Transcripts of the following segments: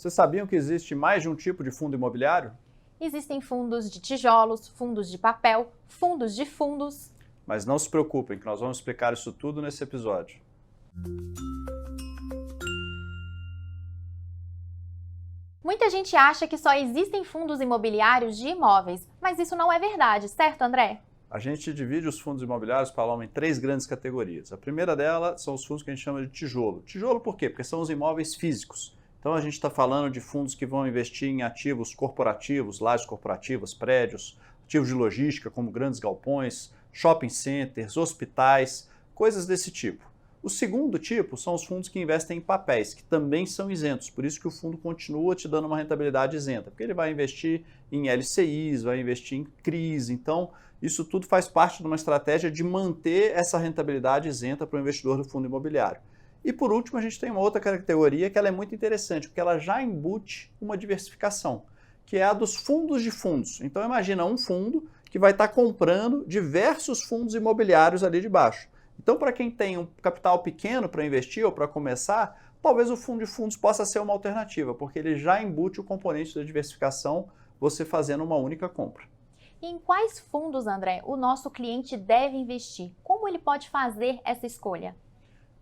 Vocês sabiam que existe mais de um tipo de fundo imobiliário? Existem fundos de tijolos, fundos de papel, fundos de fundos. Mas não se preocupem, que nós vamos explicar isso tudo nesse episódio. Muita gente acha que só existem fundos imobiliários de imóveis, mas isso não é verdade, certo, André? A gente divide os fundos imobiliários, Paloma, em três grandes categorias. A primeira delas são os fundos que a gente chama de tijolo. Tijolo por quê? Porque são os imóveis físicos. Então a gente está falando de fundos que vão investir em ativos corporativos, lajes corporativas, prédios, ativos de logística como grandes galpões, shopping centers, hospitais, coisas desse tipo. O segundo tipo são os fundos que investem em papéis, que também são isentos, por isso que o fundo continua te dando uma rentabilidade isenta, porque ele vai investir em LCIs, vai investir em CRIs, então isso tudo faz parte de uma estratégia de manter essa rentabilidade isenta para o investidor do fundo imobiliário. E por último, a gente tem uma outra categoria que ela é muito interessante, porque ela já embute uma diversificação, que é a dos fundos de fundos. Então imagina um fundo que vai estar comprando diversos fundos imobiliários ali de baixo. Então, para quem tem um capital pequeno para investir ou para começar, talvez o fundo de fundos possa ser uma alternativa, porque ele já embute o componente da diversificação, você fazendo uma única compra. E em quais fundos, André, o nosso cliente deve investir? Como ele pode fazer essa escolha?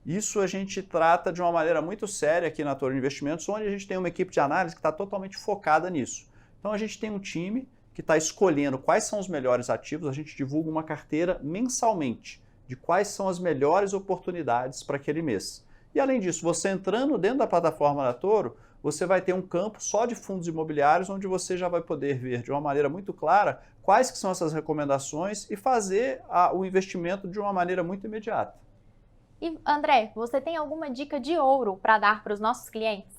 Isso a gente trata de uma maneira muito séria aqui na Toro Investimentos, onde a gente tem uma equipe de análise que está totalmente focada nisso. Então, a gente tem um time que está escolhendo quais são os melhores ativos, a gente divulga uma carteira mensalmente de quais são as melhores oportunidades para aquele mês. E além disso, você entrando dentro da plataforma da Toro, você vai ter um campo só de fundos imobiliários, onde você já vai poder ver de uma maneira muito clara quais que são essas recomendações e fazer o investimento de uma maneira muito imediata. E André, você tem alguma dica de ouro para dar para os nossos clientes?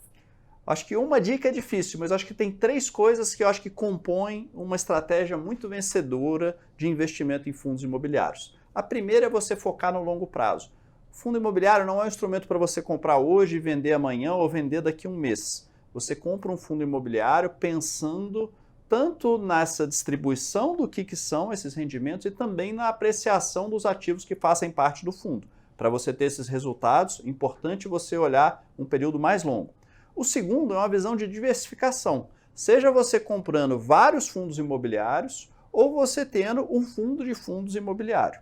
Acho que uma dica é difícil, mas acho que tem três coisas que eu acho que compõem uma estratégia muito vencedora de investimento em fundos imobiliários. A primeira é você focar no longo prazo. O fundo imobiliário não é um instrumento para você comprar hoje e vender amanhã ou vender daqui a um mês. Você compra um fundo imobiliário pensando tanto nessa distribuição do que são esses rendimentos e também na apreciação dos ativos que fazem parte do fundo. Para você ter esses resultados, é importante você olhar um período mais longo. O segundo é uma visão de diversificação. Seja você comprando vários fundos imobiliários ou você tendo um fundo de fundos imobiliário.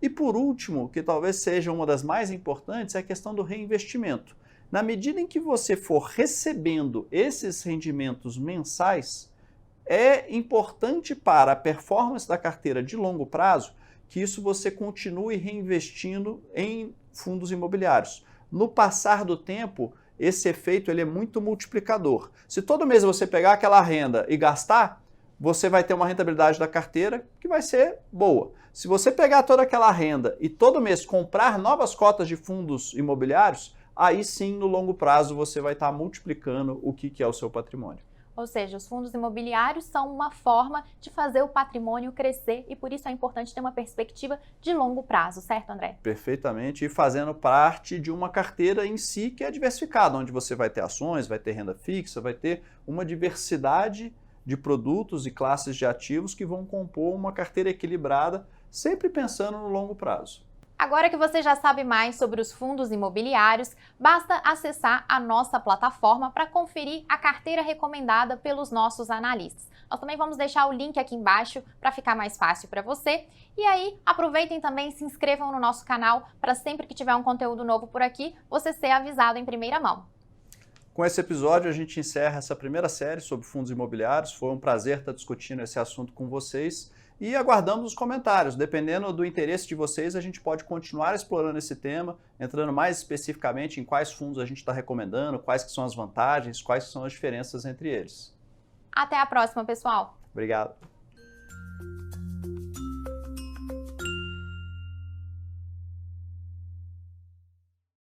E por último, que talvez seja uma das mais importantes, é a questão do reinvestimento. Na medida em que você for recebendo esses rendimentos mensais, é importante para a performance da carteira de longo prazo que isso você continue reinvestindo em fundos imobiliários. No passar do tempo, esse efeito ele é muito multiplicador. Se todo mês você pegar aquela renda e gastar, você vai ter uma rentabilidade da carteira que vai ser boa. Se você pegar toda aquela renda e todo mês comprar novas cotas de fundos imobiliários, aí sim, no longo prazo, você vai estar multiplicando o que é o seu patrimônio. Ou seja, os fundos imobiliários são uma forma de fazer o patrimônio crescer e por isso é importante ter uma perspectiva de longo prazo, certo, André? Perfeitamente, e fazendo parte de uma carteira em si que é diversificada, onde você vai ter ações, vai ter renda fixa, vai ter uma diversidade de produtos e classes de ativos que vão compor uma carteira equilibrada, sempre pensando no longo prazo. Agora que você já sabe mais sobre os fundos imobiliários, basta acessar a nossa plataforma para conferir a carteira recomendada pelos nossos analistas. Nós também vamos deixar o link aqui embaixo para ficar mais fácil para você. E aí, aproveitem também e se inscrevam no nosso canal para sempre que tiver um conteúdo novo por aqui, você ser avisado em primeira mão. Com esse episódio, a gente encerra essa primeira série sobre fundos imobiliários. Foi um prazer estar discutindo esse assunto com vocês e aguardamos os comentários. Dependendo do interesse de vocês, a gente pode continuar explorando esse tema, entrando mais especificamente em quais fundos a gente está recomendando, quais que são as vantagens, quais que são as diferenças entre eles. Até a próxima, pessoal! Obrigado!